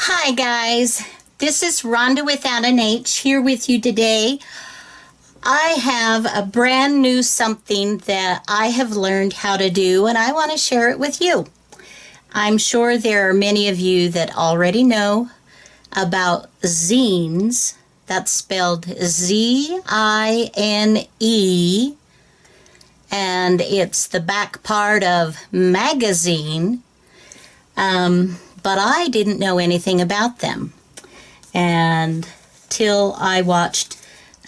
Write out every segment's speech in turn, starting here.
Hi guys, this is Rhonda without an H here with you today. I have a brand new something that I have learned how to do and I want to share it with you. I'm sure there are many of you that already know about zines. That's spelled Z-I-N-E, and it's the back part of magazine. But I didn't know anything about them. And till I watched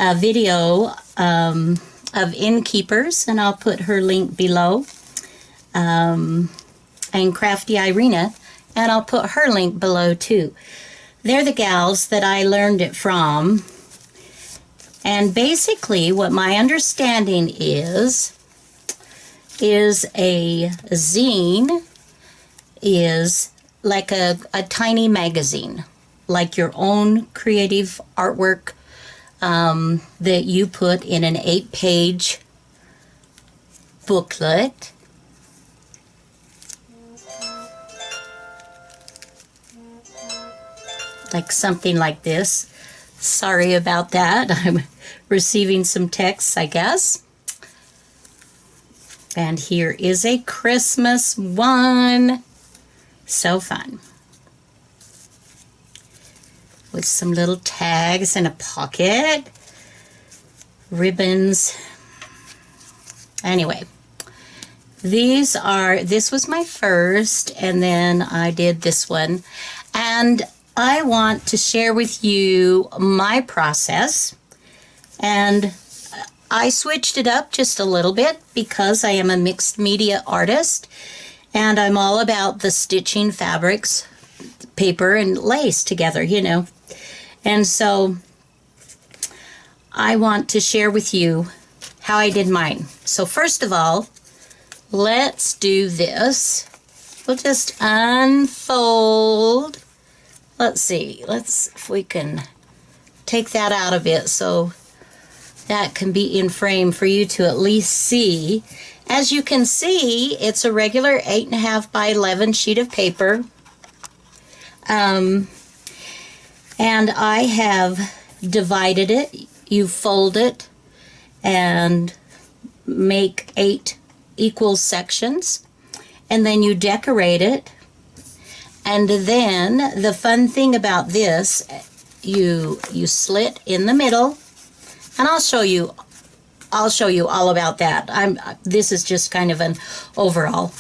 a video of Innkeepers, and I'll put her link below, and Crafty Irina, and I'll put her link below too. They're the gals that I learned it from. And basically what my understanding is a zine is like a tiny magazine, like your own creative artwork that you put in an 8-page booklet. Like something like this. Sorry about that. I'm receiving some texts, I guess. And here is a Christmas one. So fun. With some little tags and a pocket. Ribbons. Anyway. This was my first, and then I did this one. And I want to share with you my process. And I switched it up just a little bit because I am a mixed media artist. And I'm all about the stitching fabrics, paper and lace together, you know. And so I want to share with you how I did mine. So first of all, let's do this. We'll just unfold. Let's see. If we can take that out a bit so that can be in frame for you to at least see. As you can see, it's a regular 8.5 by 11 sheet of paper. And I have divided it. You fold it and make 8 equal sections. And then you decorate it. And then the fun thing about this, you slit in the middle. And I'll show you all about that. This is just kind of an overall.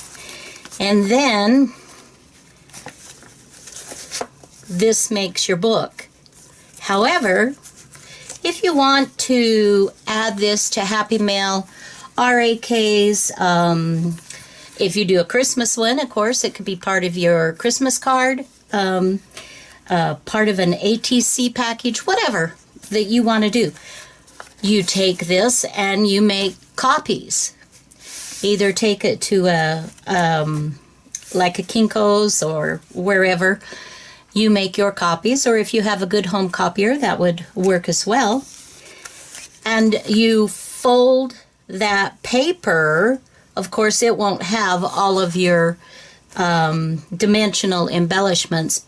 And then this makes your book. However, if you want to add this to Happy Mail, RAKs, if you do a Christmas one, of course, it could be part of your Christmas card, part of an ATC package, whatever that you want to do. You take this and you make copies. Either take it to like a Kinko's or wherever you make your copies, or if you have a good home copier, that would work as well. And you fold that paper. Of course, it won't have all of your dimensional embellishments,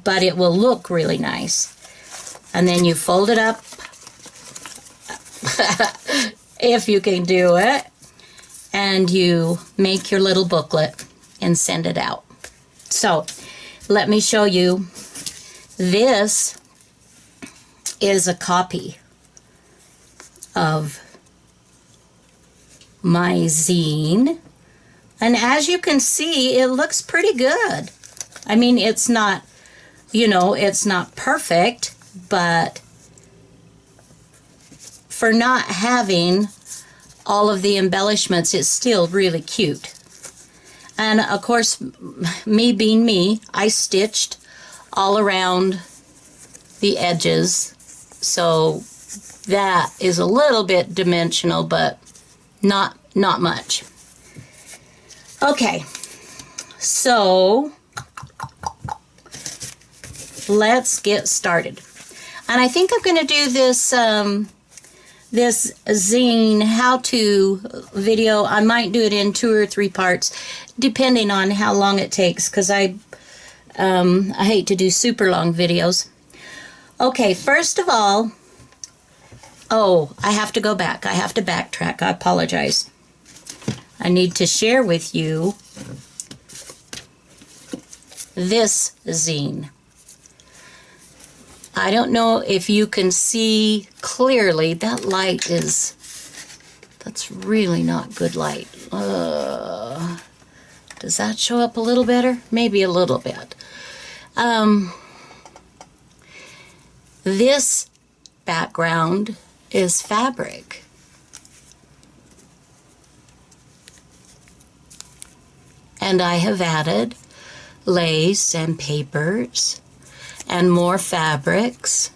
but it will look really nice. And then you fold it up, if you can do it, and you make your little booklet and send it out. So let me show you. This is a copy of my zine, and as you can see, it looks pretty good. I mean, it's not, it's not perfect, but for not having all of the embellishments, it's still really cute. And of course, me being me, I stitched all around the edges, so that is a little bit dimensional, but not much. Okay, so let's get started. And I think I'm going to do this this zine how-to video. I might do it in 2 or 3 parts, depending on how long it takes, because I I hate to do super long videos. Okay, first of all, oh, I have to go back. I have to backtrack. I apologize. I need to share with you this zine. I don't know if you can see clearly. That light is, that's really not good light. Does that show up a little better? Maybe a little bit. This background is fabric. And I have added lace and papers and more fabrics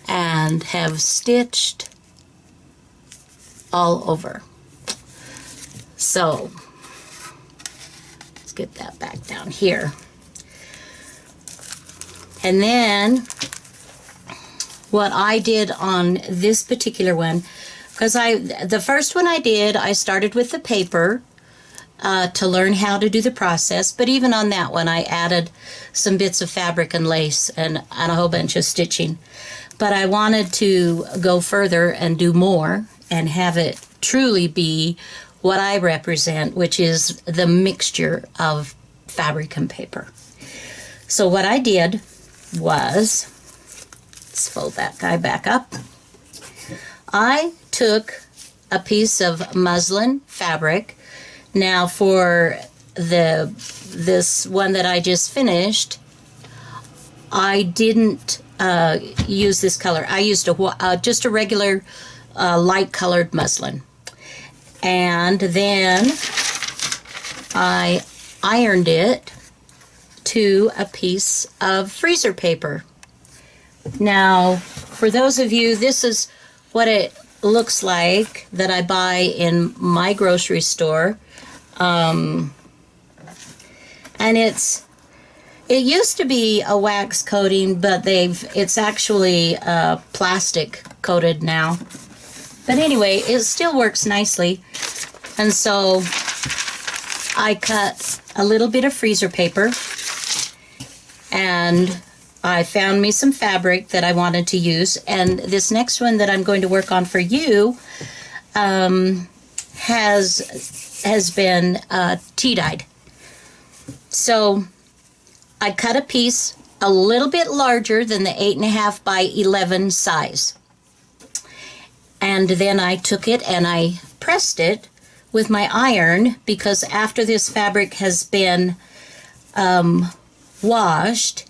and have stitched all over. So let's get that back down here. And then what I did on this particular one, because the first one I started with the paper to learn how to do the process, but even on that one I added some bits of fabric and lace and a whole bunch of stitching. But I wanted to go further and do more and have it truly be what I represent, which is the mixture of fabric and paper. So what I did was, let's fold that guy back up. I took a piece of muslin fabric. Now for this one that I just finished, I didn't use this color. I used just a regular light colored muslin. And then I ironed it to a piece of freezer paper. Now, for those of you, this is what it looks like that I buy in my grocery store. And it used to be a wax coating, but it's actually plastic coated now. But anyway, it still works nicely. And so I cut a little bit of freezer paper and I found me some fabric that I wanted to use. And this next one that I'm going to work on for you has been tea-dyed. So I cut a piece a little bit larger than the 8.5 by 11 size. And then I took it and I pressed it with my iron, because after this fabric has been washed,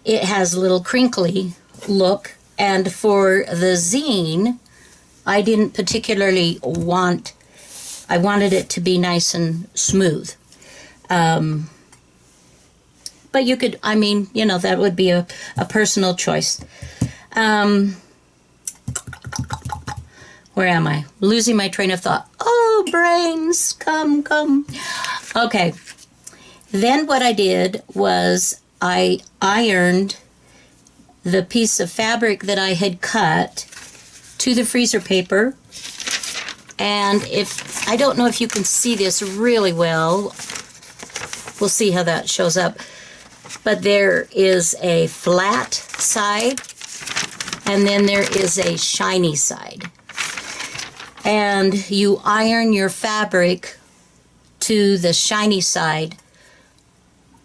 it has a little crinkly look. And for the zine, I didn't particularly I wanted it to be nice and smooth. But you could, that would be a personal choice. Where am I? Losing my train of thought. Oh, brains, come. Okay. Then what I did was I ironed the piece of fabric that I had cut to the freezer paper. And I don't know if you can see this really well. We'll see how that shows up. But there is a flat side, and then there is a shiny side. And you iron your fabric to the shiny side.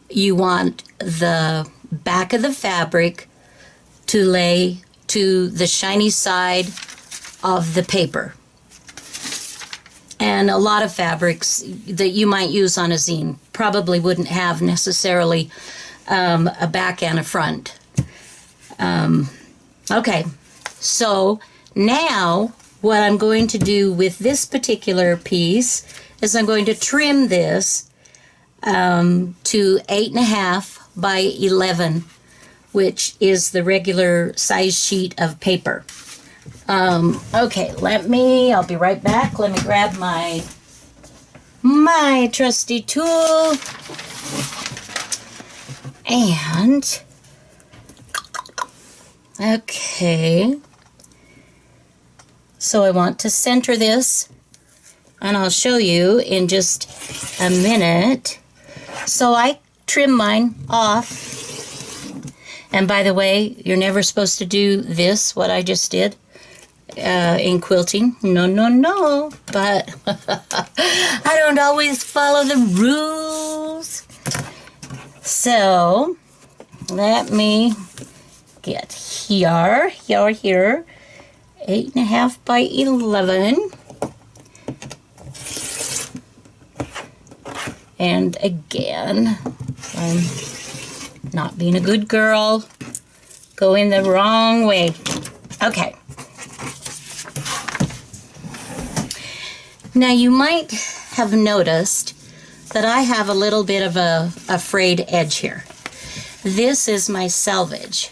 You want the back of the fabric to lay to the shiny side of the paper. And a lot of fabrics that you might use on a zine probably wouldn't have necessarily a back and a front. Okay, so now what I'm going to do with this particular piece is I'm going to trim this to 8.5 by 11, which is the regular size sheet of paper. Okay, I'll be right back. Let me grab my trusty tool. And, okay. So I want to center this, and I'll show you in just a minute. So I trim mine off. And by the way, you're never supposed to do this, what I just did, in quilting. No, no, no. But I don't always follow the rules. So, let me get here, 8.5 by 11. And again, I'm not being a good girl, going the wrong way. Okay. Now you might have noticed that I have a little bit of a frayed edge here. This is my selvage.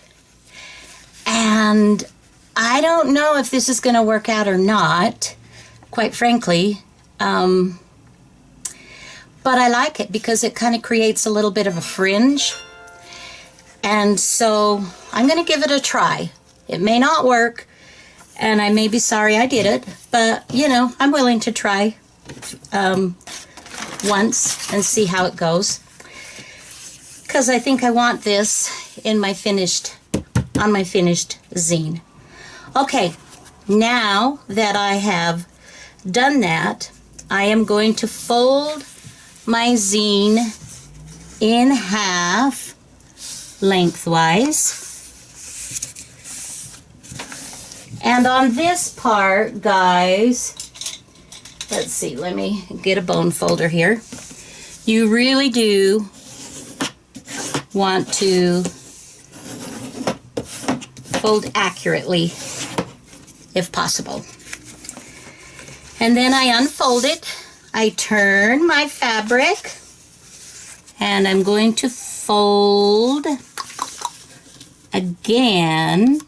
And I don't know if this is going to work out or not, quite frankly. But I like it because it kind of creates a little bit of a fringe. And so I'm going to give it a try. It may not work, and I may be sorry I did it, but, you know, I'm willing to try once and see how it goes. Because I think I want this in my on my finished zine. Okay, now that I have done that, I am going to fold my zine in half lengthwise. And on this part, guys, let's see, let me get a bone folder here. You really do want to fold accurately if possible. And then I unfold it. I turn my fabric and I'm going to fold again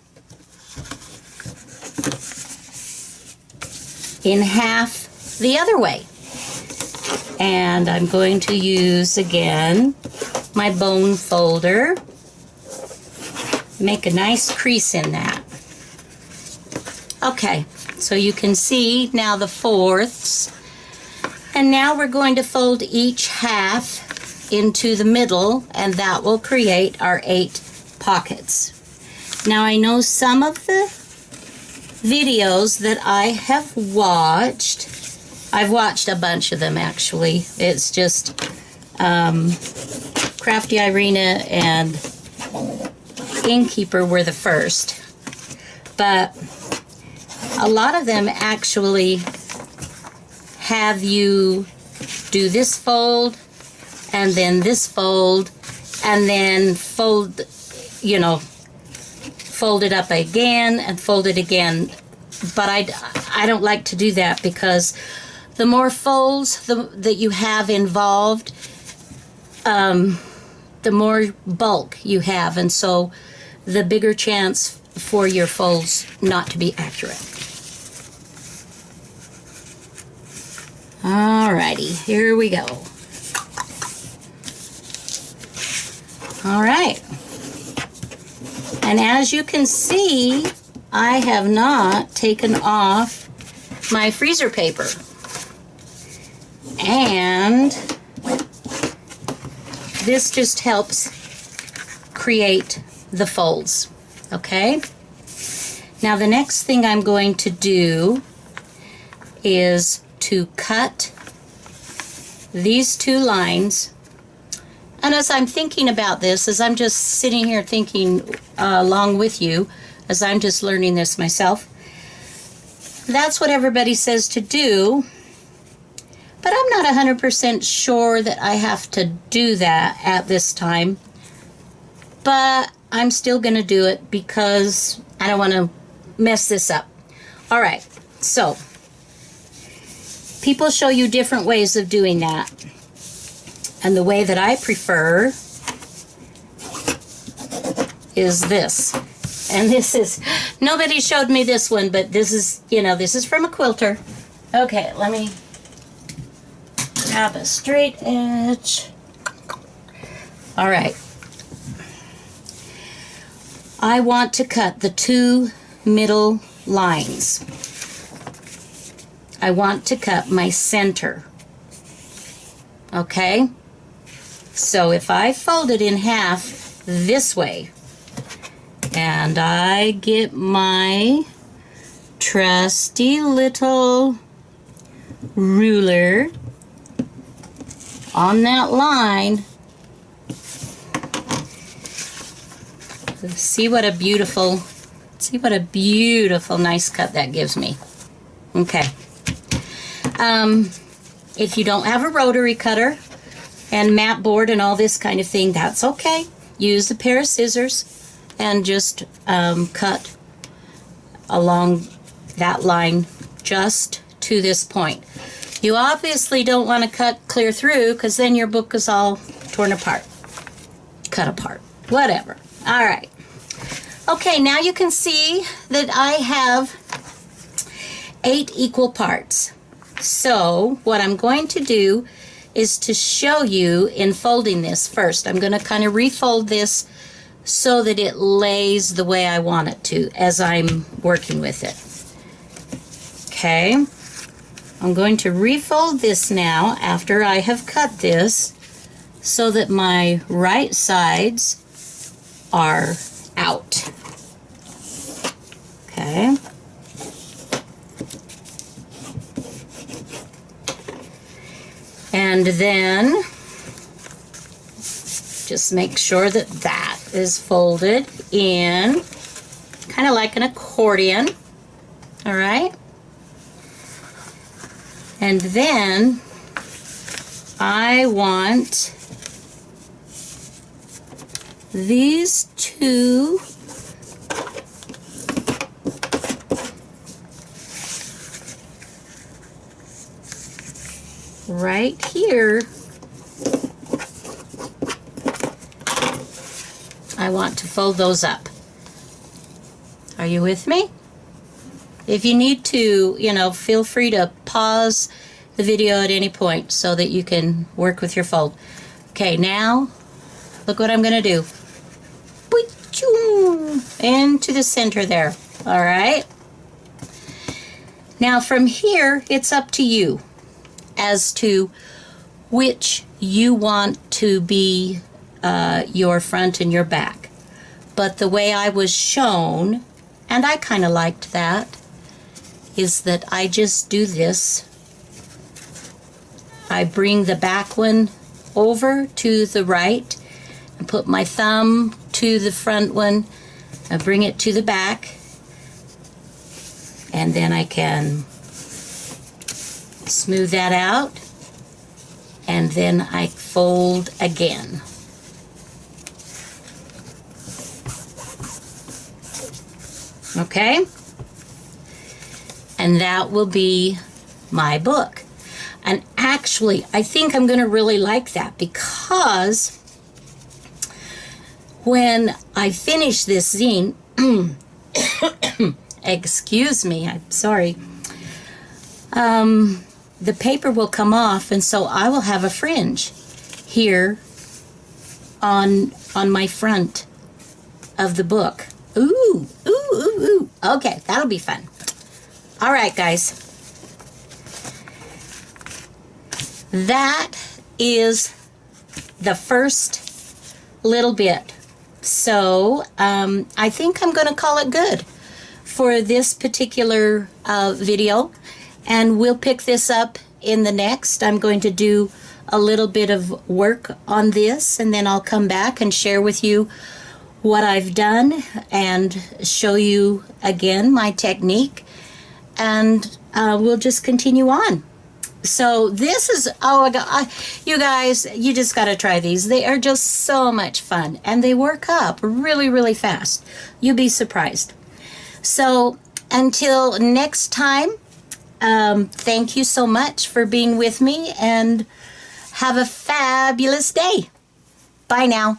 in half the other way. And I'm going to use again my bone folder. Make a nice crease in that. Okay, so you can see now the fourths. And now we're going to fold each half into the middle, and that will create our 8 pockets. Now I know some of the videos that I have watched, I've watched a bunch of them actually. It's just Crafty Irina and Innkeeper were the first. But a lot of them actually have you do this fold and then this fold and then fold, you know, fold it up again and fold it again. But I don't like to do that because the more folds that you have involved, the more bulk you have, and so the bigger chance for your folds not to be accurate. Alrighty, here we go. Alright. And as you can see, I have not taken off my freezer paper. And this just helps create the folds. Okay? Now the next thing I'm going to do is to cut these 2 lines. And as I'm thinking about this, as I'm just sitting here thinking along with you, as I'm just learning this myself, that's what everybody says to do. But I'm not 100% sure that I have to do that at this time. But I'm still going to do it because I don't want to mess this up. All right, so people show you different ways of doing that. And the way that I prefer is this. And this is, nobody showed me this one, but this is, you know, this is from a quilter. Okay, let me grab a straight edge. All right. I want to cut the 2 middle lines. I want to cut my center. Okay? So if I fold it in half this way, and I get my trusty little ruler on that line, see what a beautiful nice cut that gives me. Okay. If you don't have a rotary cutter and mat board and all this kind of thing, that's okay. Use a pair of scissors and just cut along that line just to this point. You obviously don't want to cut clear through, because then your book is all torn apart, cut apart, whatever. All right. Okay, now you can see that I have 8 equal parts. So what I'm going to do is to show you in folding this first. I'm going to kind of refold this so that it lays the way I want it to as I'm working with it. Okay, I'm going to refold this now after I have cut this so that my right sides are out. Okay. And then just make sure that that is folded in, kind of like an accordion. All right. And then I want these two right here. I want to fold those up. Are you with me? If you need to, feel free to pause the video at any point so that you can work with your fold. Okay, now look what I'm going to do. Into the center there. All right. Now from here, it's up to you as to which you want to be your front and your back. But the way I was shown, and I kind of liked that, is that I just do this. I bring the back one over to the right and put my thumb to the front one and bring it to the back, and then I can smooth that out, and then I fold again. Okay? And that will be my book. And actually, I think I'm going to really like that, because when I finish this zine, excuse me, I'm sorry, the paper will come off, and so I will have a fringe here on my front of the book. Ooh, ooh, ooh, ooh. Okay, that'll be fun. All right, guys. That is the first little bit. So I think I'm going to call it good for this particular video, and we'll pick this up in the next. I'm going to do a little bit of work on this, and then I'll come back and share with you what I've done and show you again my technique, and we'll just continue on. So this is, oh my God, you guys, you just got to try these. They are just so much fun, and they work up really, really fast. You'll be surprised. So until next time, thank you so much for being with me, and have a fabulous day. Bye now.